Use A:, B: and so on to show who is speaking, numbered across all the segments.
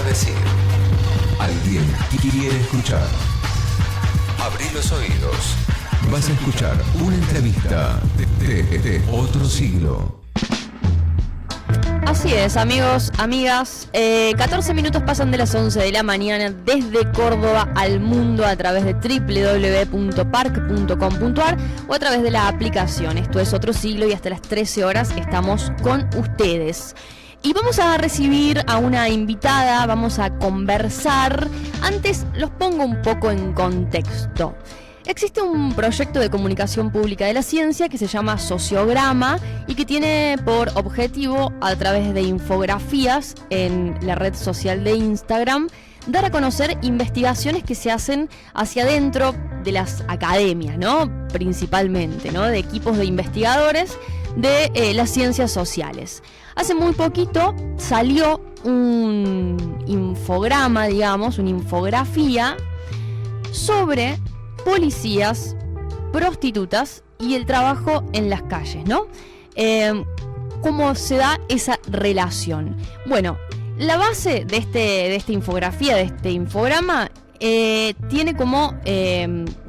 A: decir.
B: Alguien quiere escuchar.
A: Abrí los oídos.
B: Vas a escuchar una entrevista de otro siglo.
C: Así es, amigos, amigas, 14 minutos pasan de las 11 de la mañana desde Córdoba al mundo a través de www.parc.com.ar o a través de la aplicación. Esto es Otro Siglo y hasta las 13 horas estamos con ustedes. Y vamos a recibir a una invitada, vamos a conversar. Antes los pongo un poco en contexto. Existe un proyecto de comunicación pública de la ciencia que se llama Sociograma y que tiene por objetivo, a través de infografías en la red social de Instagram, dar a conocer investigaciones que se hacen hacia adentro de las academias, ¿no? Principalmente, ¿no? De equipos de investigadores de las ciencias sociales. Hace muy poquito salió un infograma, digamos, una infografía sobre policías, prostitutas y el trabajo en las calles, ¿no? ¿Cómo se da esa relación? Bueno, la base de esta infografía, de este infograma, tiene como,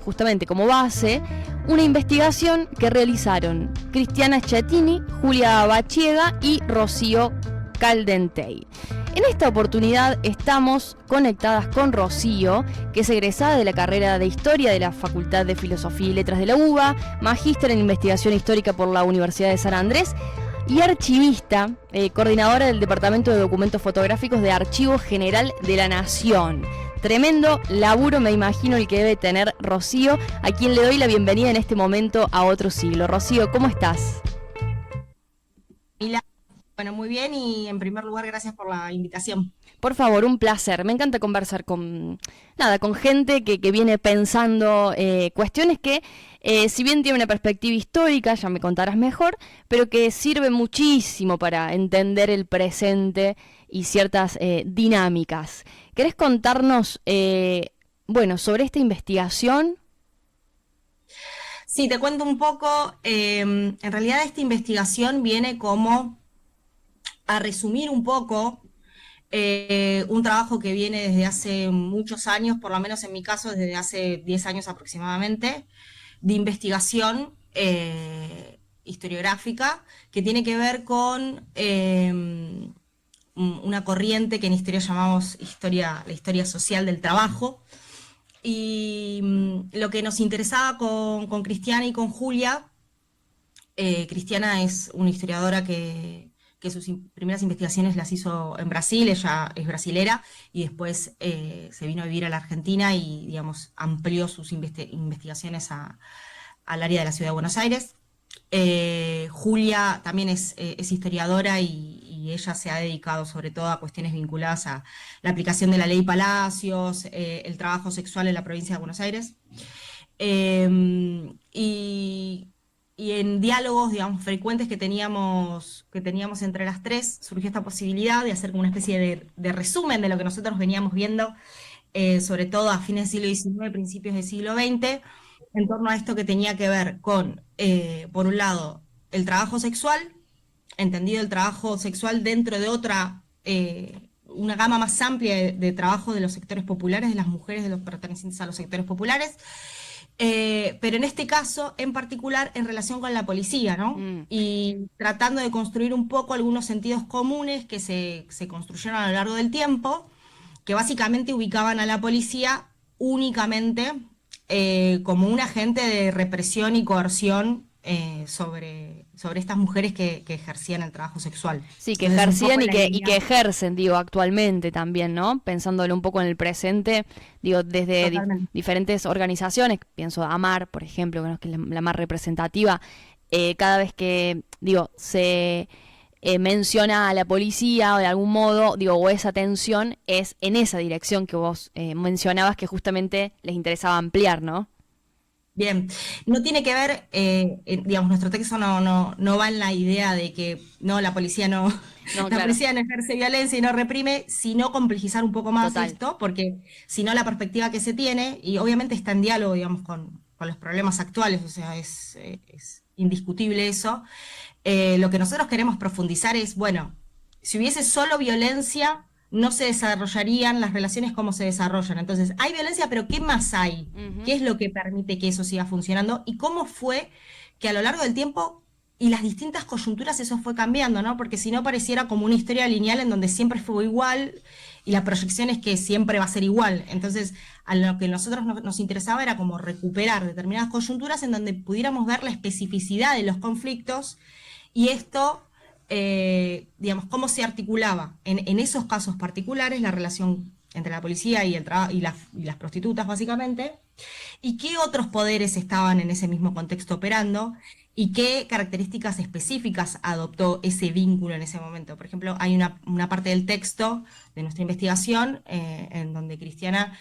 C: justamente como base, una investigación que realizaron Cristiana Schettini, Julia Bachiega y Rocío Caldentey. En esta oportunidad estamos conectadas con Rocío, que es egresada de la carrera de Historia de la Facultad de Filosofía y Letras de la UBA, magíster en Investigación Histórica por la Universidad de San Andrés y archivista, coordinadora del Departamento de Documentos Fotográficos de Archivo General de la Nación. Tremendo laburo, me imagino, el que debe tener Rocío, a quien le doy la bienvenida en este momento a Otro Siglo. Rocío, ¿cómo estás?
D: Bueno, muy bien y en primer lugar gracias por la invitación.
C: Por favor, un placer. Me encanta conversar con gente que viene pensando cuestiones que, si bien tiene una perspectiva histórica, ya me contarás mejor, pero que sirve muchísimo para entender el presente y ciertas dinámicas. ¿Querés contarnos, sobre esta investigación?
D: Sí, te cuento un poco. En realidad esta investigación viene como a resumir un poco un trabajo que viene desde hace muchos años, por lo menos en mi caso desde hace 10 años aproximadamente, de investigación historiográfica que tiene que ver con una corriente que en historia llamamos la historia social del trabajo. Y lo que nos interesaba con Cristiana y con Julia, Cristiana es una historiadora que sus primeras investigaciones las hizo en Brasil, ella es brasilera, y después se vino a vivir a la Argentina y, digamos, amplió sus investigaciones al área de la Ciudad de Buenos Aires. Julia también es historiadora y ella se ha dedicado sobre todo a cuestiones vinculadas a la aplicación de la ley Palacios, el trabajo sexual en la provincia de Buenos Aires. Y en diálogos, digamos, frecuentes que teníamos entre las tres, surgió esta posibilidad de hacer como una especie de resumen de lo que nosotros veníamos viendo, sobre todo a fines del siglo XIX, principios del siglo XX, en torno a esto que tenía que ver con, por un lado, el trabajo sexual, entendido el trabajo sexual dentro de una gama más amplia de trabajo de los sectores populares, de las mujeres, de los pertenecientes a los sectores populares, pero en este caso, en particular, en relación con la policía, ¿no? Y tratando de construir un poco algunos sentidos comunes que se construyeron a lo largo del tiempo, que básicamente ubicaban a la policía únicamente como un agente de represión y coerción sobre estas mujeres que ejercían el trabajo sexual.
C: Sí, que ejercían y que ejercen, digo, actualmente también, ¿no? Pensándolo un poco en el presente, digo, desde diferentes organizaciones, pienso AMAR, por ejemplo, que es la más representativa, cada vez que, digo, se menciona a la policía o de algún modo, digo, o esa atención es en esa dirección que vos mencionabas que justamente les interesaba ampliar, ¿no?
D: Bien, no tiene que ver, digamos, nuestro texto no va en la idea de que la policía no policía no ejerce violencia y no reprime, sino complejizar un poco más esto, porque si no la perspectiva que se tiene, y obviamente está en diálogo, digamos, con los problemas actuales, o sea, es indiscutible eso, lo que nosotros queremos profundizar es, bueno, si hubiese solo violencia, no se desarrollarían las relaciones como se desarrollan. Entonces, hay violencia, pero ¿qué más hay? ¿Qué es lo que permite que eso siga funcionando? ¿Y cómo fue que a lo largo del tiempo y las distintas coyunturas eso fue cambiando, ¿no? Porque si no pareciera como una historia lineal en donde siempre fue igual y la proyección es que siempre va a ser igual. Entonces, a lo que nosotros nos interesaba era como recuperar determinadas coyunturas en donde pudiéramos ver la especificidad de los conflictos y esto, digamos, cómo se articulaba en esos casos particulares la relación entre la policía y las prostitutas, básicamente, y qué otros poderes estaban en ese mismo contexto operando y qué características específicas adoptó ese vínculo en ese momento. Por ejemplo, hay una parte del texto de nuestra investigación en donde Cristiana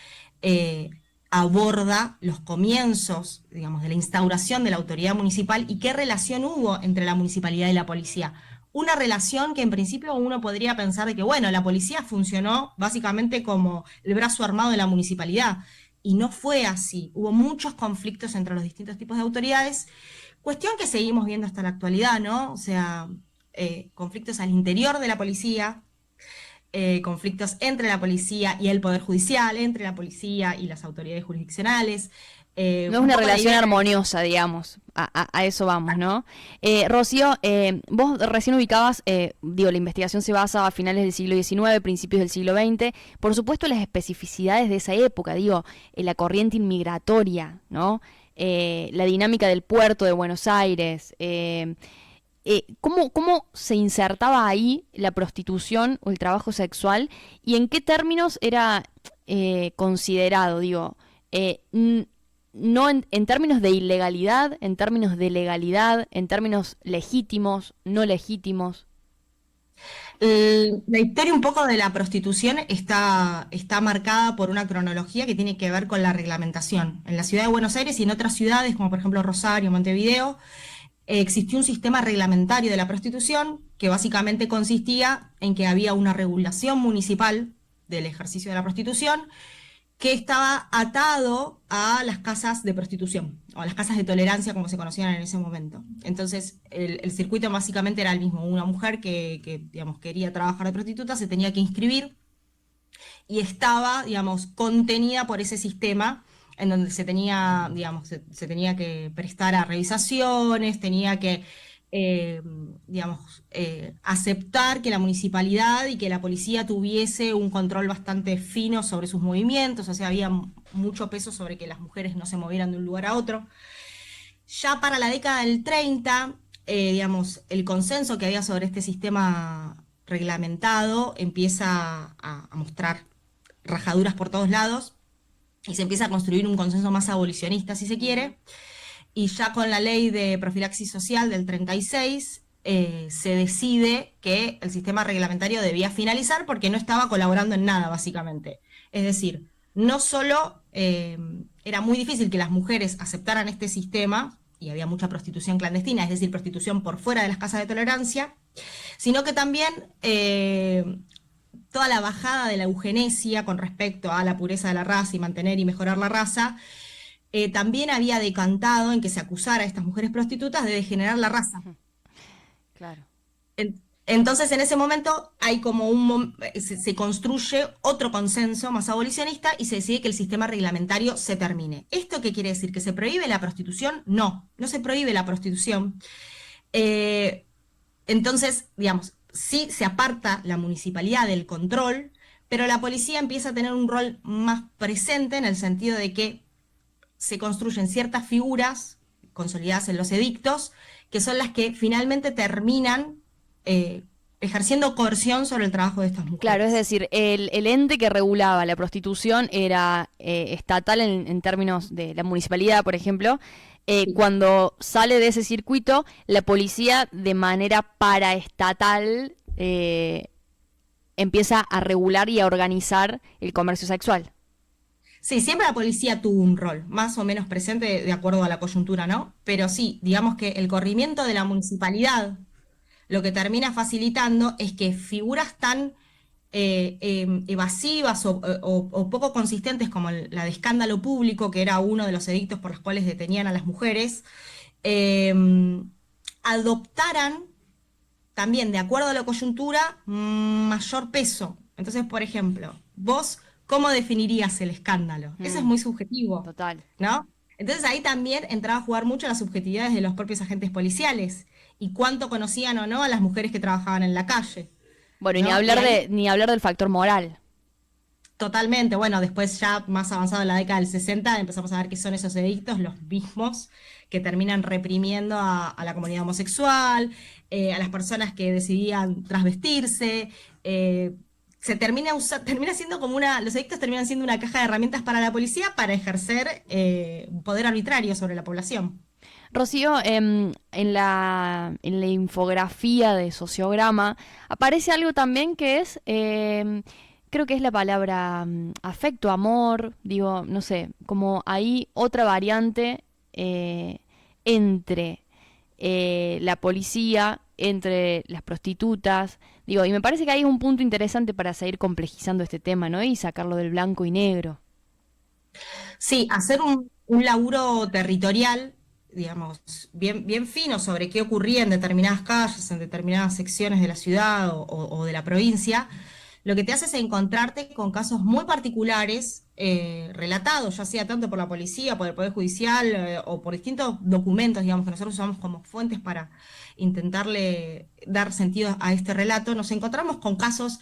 D: aborda los comienzos, digamos, de la instauración de la autoridad municipal y qué relación hubo entre la municipalidad y la policía. Una relación que en principio uno podría pensar de que, bueno, la policía funcionó básicamente como el brazo armado de la municipalidad, y no fue así. Hubo muchos conflictos entre los distintos tipos de autoridades, cuestión que seguimos viendo hasta la actualidad, ¿no? O sea, conflictos al interior de la policía, conflictos entre la policía y el Poder Judicial, entre la policía y las autoridades jurisdiccionales.
C: No es una relación armoniosa, digamos, a eso vamos, ¿no? Rocío, vos recién ubicabas, la investigación se basa a finales del siglo XIX, principios del siglo XX, por supuesto las especificidades de esa época, la corriente inmigratoria, ¿no? La dinámica del puerto de Buenos Aires, ¿cómo se insertaba ahí la prostitución o el trabajo sexual y en qué términos era considerado, no en términos de ilegalidad, en términos de legalidad, en términos legítimos, no legítimos?
D: La historia un poco de la prostitución está marcada por una cronología que tiene que ver con la reglamentación. En la ciudad de Buenos Aires y en otras ciudades, como por ejemplo Rosario, Montevideo, existió un sistema reglamentario de la prostitución que básicamente consistía en que había una regulación municipal del ejercicio de la prostitución que estaba atado a las casas de prostitución, o a las casas de tolerancia como se conocían en ese momento. Entonces, el circuito básicamente era el mismo. Una mujer que digamos, quería trabajar de prostituta se tenía que inscribir y estaba, digamos, contenida por ese sistema en donde se tenía, digamos, se tenía que prestar a revisaciones, tenía que aceptar que la municipalidad y que la policía tuviese un control bastante fino sobre sus movimientos, o sea, había mucho peso sobre que las mujeres no se movieran de un lugar a otro. Ya para la década del 30, el consenso que había sobre este sistema reglamentado empieza a mostrar rajaduras por todos lados y se empieza a construir un consenso más abolicionista, si se quiere. Y ya con la ley de profilaxis social del 36 se decide que el sistema reglamentario debía finalizar porque no estaba colaborando en nada, básicamente. Es decir, no solo era muy difícil que las mujeres aceptaran este sistema, y había mucha prostitución clandestina, es decir, prostitución por fuera de las casas de tolerancia, sino que también toda la bajada de la eugenesia con respecto a la pureza de la raza y mantener y mejorar la raza, también había decantado en que se acusara a estas mujeres prostitutas de degenerar la raza.
C: Claro.
D: Entonces, en ese momento hay como se construye otro consenso más abolicionista y se decide que el sistema reglamentario se termine. ¿Esto qué quiere decir? ¿Que se prohíbe la prostitución? No, no se prohíbe la prostitución. Entonces, digamos, sí se aparta la municipalidad del control, pero la policía empieza a tener un rol más presente en el sentido de que se construyen ciertas figuras consolidadas en los edictos, que son las que finalmente terminan ejerciendo coerción sobre el trabajo de estas mujeres.
C: Claro, es decir, el ente que regulaba la prostitución era estatal en términos de la municipalidad, por ejemplo. Sí. Cuando sale de ese circuito, la policía de manera paraestatal empieza a regular y a organizar el comercio sexual.
D: Sí, siempre la policía tuvo un rol, más o menos presente de acuerdo a la coyuntura, ¿no? Pero sí, digamos que el corrimiento de la municipalidad lo que termina facilitando es que figuras tan evasivas o poco consistentes como la de escándalo público, que era uno de los edictos por los cuales detenían a las mujeres, adoptaran también, de acuerdo a la coyuntura, mayor peso. Entonces, por ejemplo, vos, ¿cómo definirías el escándalo? Eso es muy subjetivo,
C: Total.
D: ¿no? Entonces ahí también entraba a jugar mucho las subjetividades de los propios agentes policiales y cuánto conocían o no a las mujeres que trabajaban en la calle,
C: Bueno, y
D: ¿no? Y ahí,
C: ni hablar del factor moral.
D: totalmente, bueno, después ya más avanzado en la década del 60 empezamos a ver que son esos edictos los mismos que terminan reprimiendo a la comunidad homosexual, a las personas que decidían trasvestirse. Termina siendo como los edictos terminan siendo una caja de herramientas para la policía para ejercer poder arbitrario sobre la población.
C: Rocío, en la infografía de Sociograma aparece algo también que es, creo que es la palabra afecto, amor, digo, no sé, como ahí otra variante entre la policía, entre las prostitutas, digo, y me parece que ahí es un punto interesante para seguir complejizando este tema, ¿no? Y sacarlo del blanco y negro.
D: Sí, hacer un laburo territorial, digamos, bien fino sobre qué ocurría en determinadas calles, en determinadas secciones de la ciudad o de la provincia, lo que te hace es encontrarte con casos muy particulares, relatados, ya sea tanto por la policía, por el Poder Judicial, o por distintos documentos, digamos, que nosotros usamos como fuentes para intentarle dar sentido a este relato. Nos encontramos con casos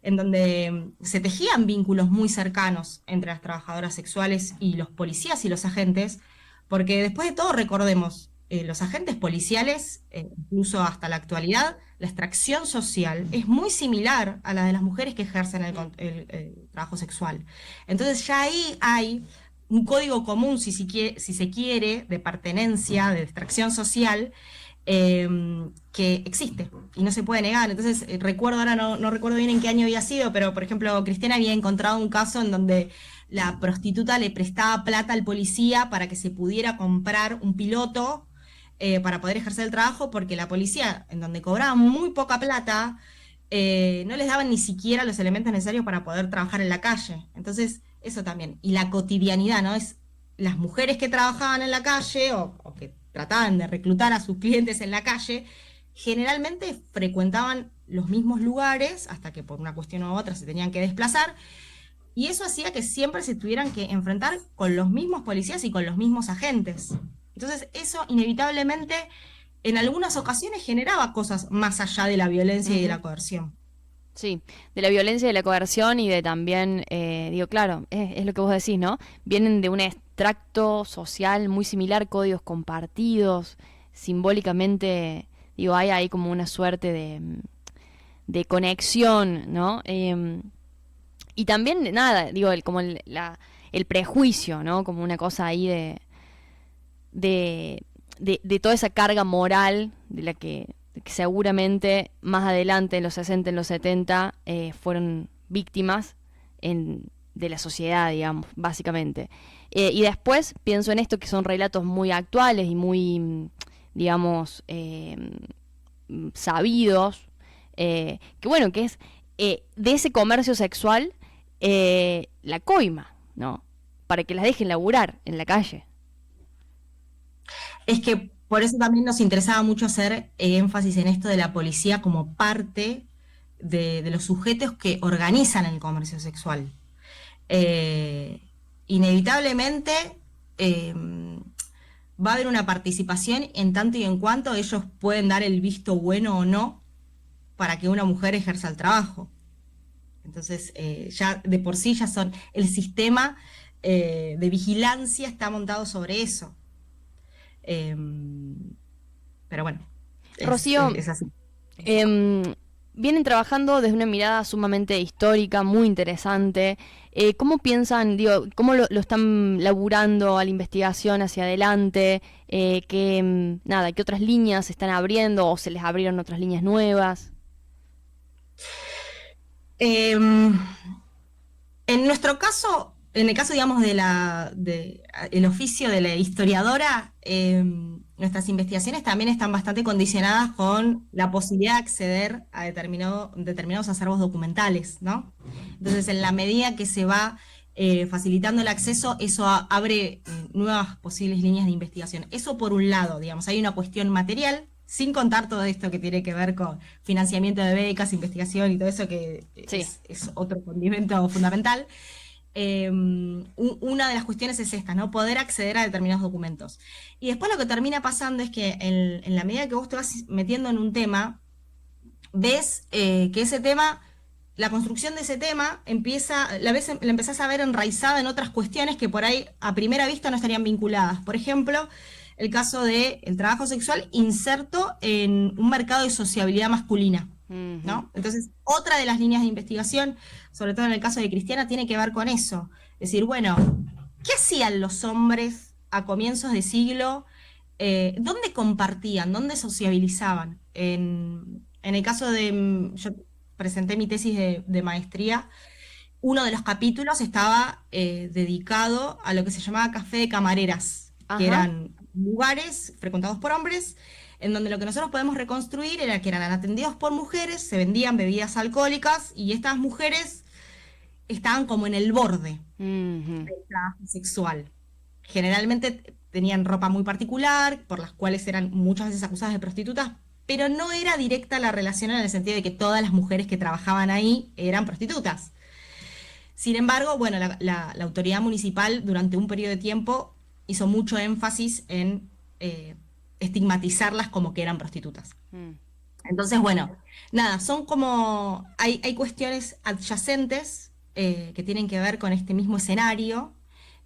D: en donde se tejían vínculos muy cercanos entre las trabajadoras sexuales y los policías y los agentes, porque después de todo recordemos, los agentes policiales, incluso hasta la actualidad, la extracción social es muy similar a la de las mujeres que ejercen el trabajo sexual. Entonces ya ahí hay un código común, si se quiere, de pertenencia, de extracción social, que existe y no se puede negar. Entonces, recuerdo, ahora no recuerdo bien en qué año había sido, pero por ejemplo, Cristina había encontrado un caso en donde la prostituta le prestaba plata al policía para que se pudiera comprar un piloto para poder ejercer el trabajo, porque la policía, en donde cobraba muy poca plata, no les daban ni siquiera los elementos necesarios para poder trabajar en la calle. Entonces, eso también. Y la cotidianidad, ¿no? Es las mujeres que trabajaban en la calle o que trataban de reclutar a sus clientes en la calle, generalmente frecuentaban los mismos lugares hasta que por una cuestión u otra se tenían que desplazar, y eso hacía que siempre se tuvieran que enfrentar con los mismos policías y con los mismos agentes. Entonces eso inevitablemente en algunas ocasiones generaba cosas más allá de la violencia y de la coerción.
C: Sí, de la violencia, de la coerción y de también, digo, claro, es lo que vos decís, ¿no? Vienen de un extracto social muy similar, códigos compartidos, simbólicamente, digo, hay ahí como una suerte de conexión, ¿no? Y también, nada, digo, el prejuicio, ¿no? Como una cosa ahí de toda esa carga moral de la que seguramente más adelante, en los 60, en los 70, fueron víctimas de la sociedad, digamos, básicamente. Y después pienso en esto, que son relatos muy actuales y muy, digamos, sabidos, que bueno, que es de ese comercio sexual la coima, ¿no? Para que las dejen laburar en la calle.
D: Es que por eso también nos interesaba mucho hacer énfasis en esto de la policía como parte de los sujetos que organizan el comercio sexual. Inevitablemente va a haber una participación en tanto y en cuanto ellos pueden dar el visto bueno o no para que una mujer ejerza el trabajo. Entonces, ya de por sí ya son, el sistema de vigilancia está montado sobre eso. Pero bueno,
C: Rocío,
D: es así.
C: vienen trabajando desde una mirada sumamente histórica, muy interesante. ¿Cómo piensan, digo, cómo lo están laburando a la investigación hacia adelante? ¿Qué otras líneas se están abriendo o se les abrieron otras líneas nuevas?
D: En nuestro caso, en el caso, digamos, el oficio de la historiadora, nuestras investigaciones también están bastante condicionadas con la posibilidad de acceder a determinados acervos documentales, ¿no? Entonces, en la medida que se va facilitando el acceso, eso abre nuevas posibles líneas de investigación. Eso por un lado, digamos, hay una cuestión material, sin contar todo esto que tiene que ver con financiamiento de becas, investigación y todo eso, que
C: Sí.
D: es otro condimento fundamental. Una de las cuestiones es esta, ¿no? Poder acceder a determinados documentos. Y después lo que termina pasando es que en la medida que vos te vas metiendo en un tema, ves que ese tema, la construcción de ese tema, la empezás a ver enraizada en otras cuestiones que por ahí a primera vista no estarían vinculadas. Por ejemplo, el caso del trabajo sexual inserto en un mercado de sociabilidad masculina. ¿No? Entonces, otra de las líneas de investigación, sobre todo en el caso de Cristiana, tiene que ver con eso. Es decir, bueno, ¿qué hacían los hombres a comienzos de siglo? ¿Dónde compartían? ¿Dónde sociabilizaban? En el caso de, yo presenté mi tesis de maestría, uno de los capítulos estaba dedicado a lo que se llamaba café de camareras, que eran lugares frecuentados por hombres, en donde lo que nosotros podemos reconstruir era que eran atendidos por mujeres, se vendían bebidas alcohólicas y estas mujeres estaban como en el borde del trabajo sexual. Generalmente tenían ropa muy particular, por las cuales eran muchas veces acusadas de prostitutas, pero no era directa la relación en el sentido de que todas las mujeres que trabajaban ahí eran prostitutas. Sin embargo, bueno, la autoridad municipal durante un periodo de tiempo hizo mucho énfasis en estigmatizarlas como que eran prostitutas. Entonces, bueno, nada, son como, hay cuestiones adyacentes que tienen que ver con este mismo escenario,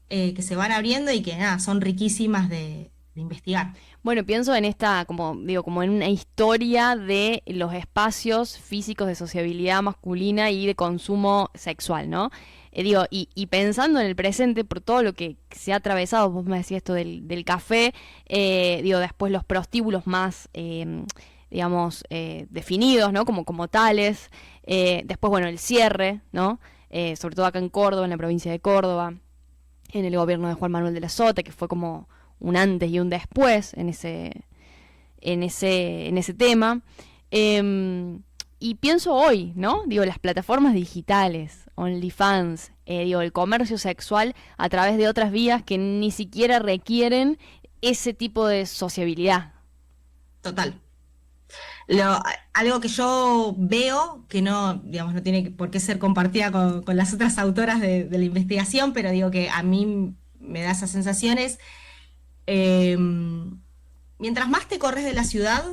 D: que se van abriendo y que nada, son riquísimas de investigar.
C: Bueno, pienso en esta, como digo, como en una historia de los espacios físicos de sociabilidad masculina y de consumo sexual, ¿no? Digo, y pensando en el presente, por todo lo que se ha atravesado, vos me decías esto del café, digo, después los prostíbulos más, digamos, definidos, ¿no? Como tales, después, bueno, el cierre, ¿no? Sobre todo acá en Córdoba, en la provincia de Córdoba, en el gobierno de Juan Manuel de la Sota, que fue como un antes y un después en ese tema. Y pienso hoy, ¿no? Digo, las plataformas digitales, OnlyFans, digo, el comercio sexual a través de otras vías que ni siquiera requieren ese tipo de sociabilidad.
D: Total. Algo que yo veo, que no, digamos, no tiene por qué ser compartida con las otras autoras de la investigación, pero digo que a mí me da esas sensaciones. Mientras más te corres de la ciudad,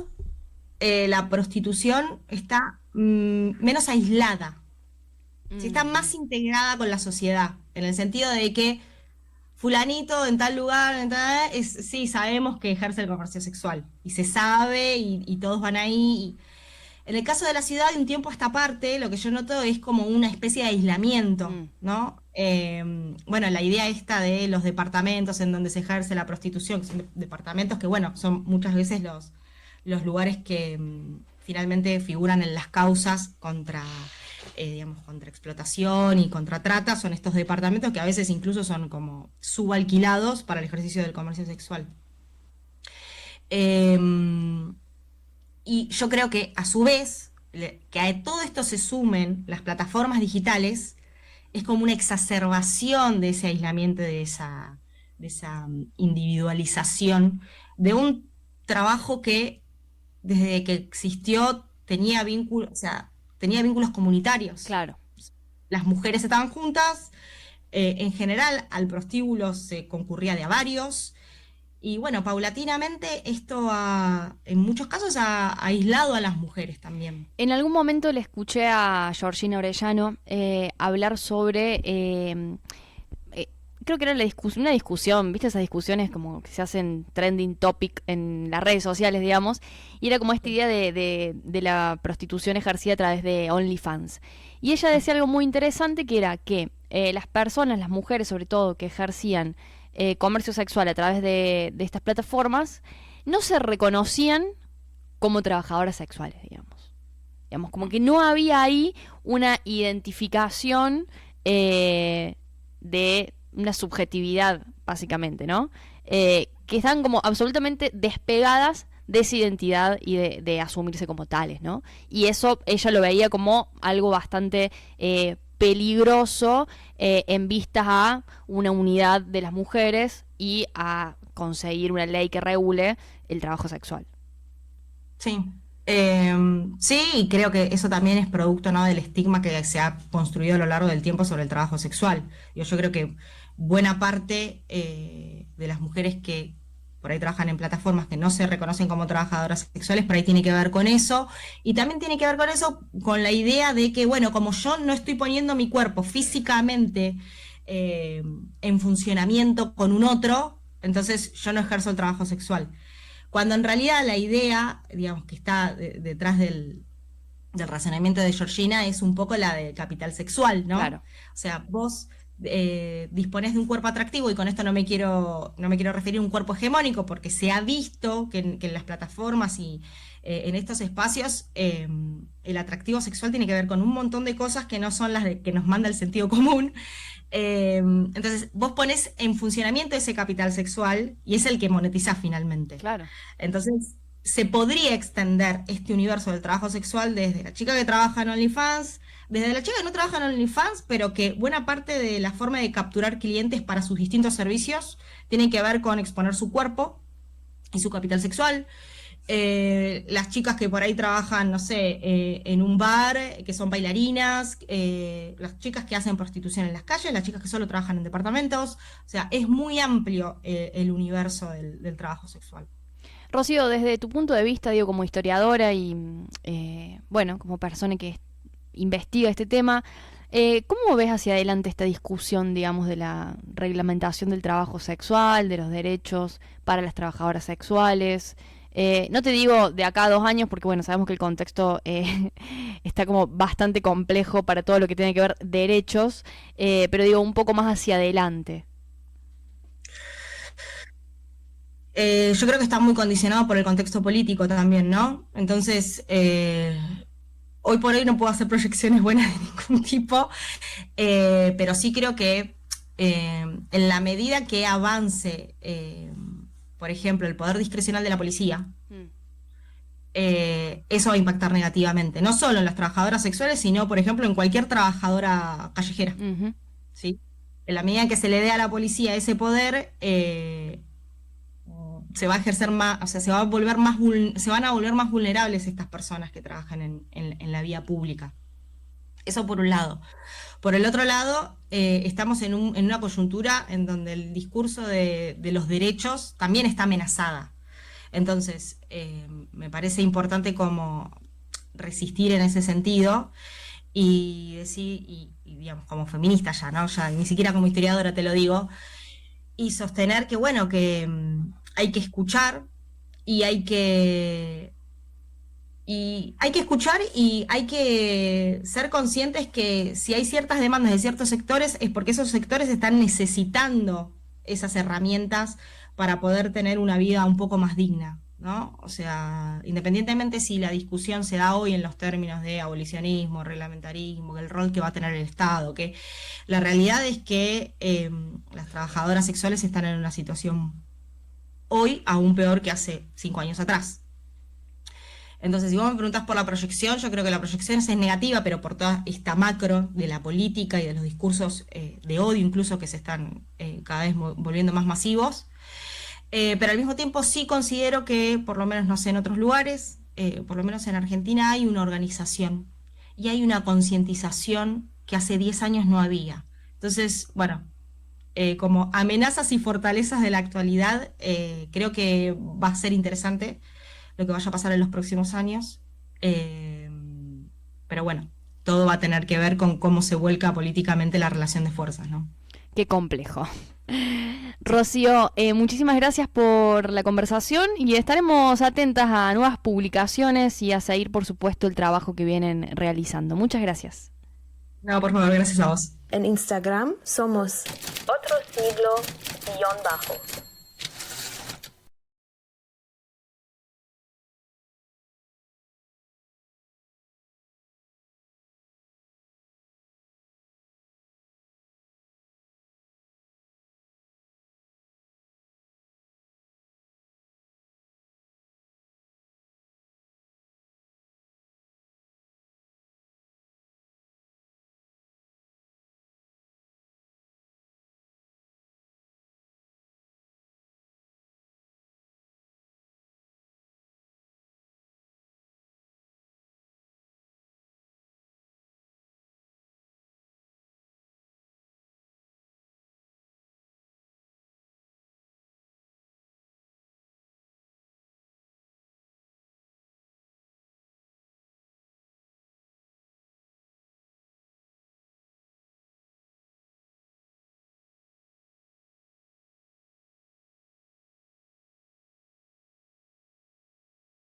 D: la prostitución está menos aislada, sí, está más integrada con la sociedad, en el sentido de que fulanito en tal lugar, sí, sabemos que ejerce el comercio sexual, y se sabe, y todos van ahí. En el caso de la ciudad, de un tiempo a esta parte, lo que yo noto es como una especie de aislamiento, ¿no? Bueno, la idea esta de los departamentos en donde se ejerce la prostitución, que son departamentos que, bueno, son muchas veces los lugares que finalmente figuran en las causas contra, digamos, contra explotación y contra trata, son estos departamentos que a veces incluso son como subalquilados para el ejercicio del comercio sexual. Y yo creo que a su vez, que a todo esto se sumen las plataformas digitales, es como una exacerbación de ese aislamiento, de esa individualización, de un trabajo que desde que existió tenía vínculos comunitarios.
C: Claro.
D: Las mujeres estaban juntas, en general al prostíbulo se concurría de a varios, y bueno, paulatinamente esto en muchos casos ha aislado a las mujeres también.
C: En algún momento le escuché a Georgina Orellano hablar sobre, creo que era una discusión, ¿viste? Esas discusiones como que se hacen trending topic en las redes sociales, digamos, y era como esta idea de la prostitución ejercida a través de OnlyFans. Y ella decía algo muy interesante, que era que las personas, las mujeres sobre todo, que ejercían comercio sexual a través de estas plataformas, no se reconocían como trabajadoras sexuales, digamos, como que no había ahí una identificación de una subjetividad, básicamente, ¿no? Que están como absolutamente despegadas de esa identidad y de asumirse como tales, ¿no? Y eso ella lo veía como algo bastante peligroso en vistas a una unidad de las mujeres y a conseguir una ley que regule el trabajo sexual.
D: Sí. Sí, y creo que eso también es producto, ¿no?, del estigma que se ha construido a lo largo del tiempo sobre el trabajo sexual. Yo creo que buena parte de las mujeres que por ahí trabajan en plataformas que no se reconocen como trabajadoras sexuales, por ahí tiene que ver con eso, y también tiene que ver con eso, con la idea de que, bueno, como yo no estoy poniendo mi cuerpo físicamente en funcionamiento con un otro, entonces yo no ejerzo el trabajo sexual. Cuando en realidad la idea, digamos, que está detrás del razonamiento de Georgina es un poco la de capital sexual, ¿no?
C: Claro.
D: O sea, vos disponés de un cuerpo atractivo, y con esto no me quiero referir a un cuerpo hegemónico, porque se ha visto que en las plataformas y en estos espacios el atractivo sexual tiene que ver con un montón de cosas que no son las que nos manda el sentido común. Entonces, vos ponés en funcionamiento ese capital sexual y es el que monetizás finalmente.
C: Claro.
D: Entonces, se podría extender este universo del trabajo sexual desde la chica que trabaja en OnlyFans, desde la chica que no trabaja en OnlyFans, pero que buena parte de la forma de capturar clientes para sus distintos servicios tiene que ver con exponer su cuerpo y su capital sexual. Las chicas que por ahí trabajan, no sé, en un bar, que son bailarinas, las chicas que hacen prostitución en las calles, las chicas que solo trabajan en departamentos. O sea, es muy amplio el universo del trabajo sexual.
C: Rocío, desde tu punto de vista, digo, como historiadora y, bueno, como persona que investiga este tema, ¿cómo ves hacia adelante esta discusión, digamos, de la reglamentación del trabajo sexual, de los derechos para las trabajadoras sexuales? No te digo de acá a 2 años, porque bueno, sabemos que el contexto está como bastante complejo para todo lo que tiene que ver derechos, pero digo un poco más hacia adelante.
D: Yo creo que está muy condicionado por el contexto político también, ¿no? Entonces, hoy por hoy no puedo hacer proyecciones buenas de ningún tipo, pero sí creo que en la medida que avance, por ejemplo, el poder discrecional de la policía, eso va a impactar negativamente, no solo en las trabajadoras sexuales, sino, por ejemplo, en cualquier trabajadora callejera,
C: Uh-huh.
D: ¿sí? En la medida en que se le dé a la policía ese poder, se va a ejercer más, o sea, se van a volver más vulnerables estas personas que trabajan en la vía pública. Eso por un lado. Por el otro lado, estamos en una coyuntura en donde el discurso de los derechos también está amenazada. Entonces, me parece importante como resistir en ese sentido y decir, y digamos, como feminista ya, ¿no? Ya ni siquiera como historiadora te lo digo, y sostener que, bueno, que hay que escuchar y hay que escuchar y hay que ser conscientes que si hay ciertas demandas de ciertos sectores es porque esos sectores están necesitando esas herramientas para poder tener una vida un poco más digna, ¿no? O sea, independientemente si la discusión se da hoy en los términos de abolicionismo, reglamentarismo, el rol que va a tener el Estado, que la realidad es que las trabajadoras sexuales están en una situación hoy aún peor que hace 5 años atrás. Entonces, si vos me preguntás por la proyección, yo creo que la proyección es negativa, pero por toda esta macro de la política y de los discursos de odio incluso que se están cada vez volviendo más masivos. Pero al mismo tiempo sí considero que, por lo menos no sé, en otros lugares, por lo menos en Argentina hay una organización y hay una concientización que hace 10 años no había. Entonces, bueno, como amenazas y fortalezas de la actualidad, creo que va a ser interesante lo que vaya a pasar en los próximos años, pero bueno, todo va a tener que ver con cómo se vuelca políticamente la relación de fuerzas, ¿no?
C: Qué complejo. Rocío, muchísimas gracias por la conversación y estaremos atentas a nuevas publicaciones y a seguir, por supuesto, el trabajo que vienen realizando. Muchas gracias.
D: No, por favor, gracias a vos.
E: En Instagram somos _siglo_.